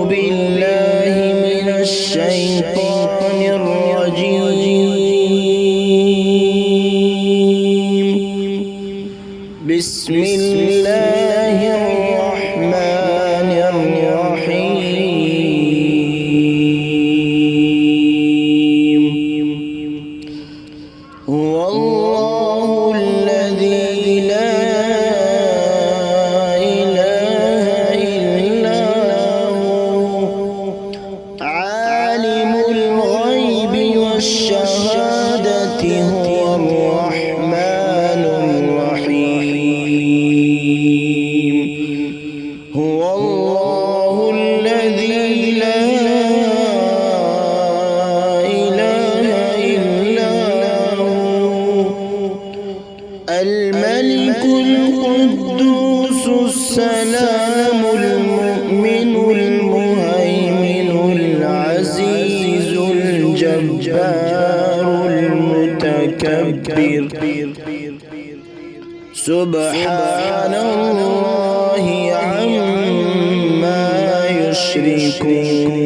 بالله من الشيطان الرجيم. بسم الله الرحمن الرحيم. هو الله الذي لا إله إلا هو عالم الغيب والشهادة هو الرحمن الرحيم. هو الله الذي لا إله إلا هو الملك القدوس السلام المؤمن المهيمن العزيز الجبار المتكبر. سبحان الله عما يشركون.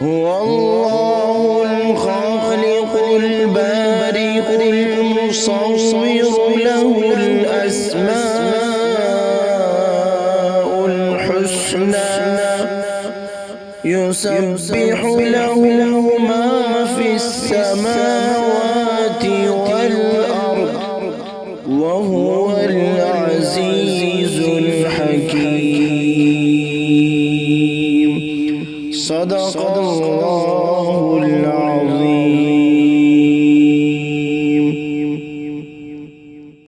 هو الله الخالق البارئ المصور له الأسماء الحسنى يسبح له ما في السماوات والأرض وهو العزيز الحكيم. صدق الله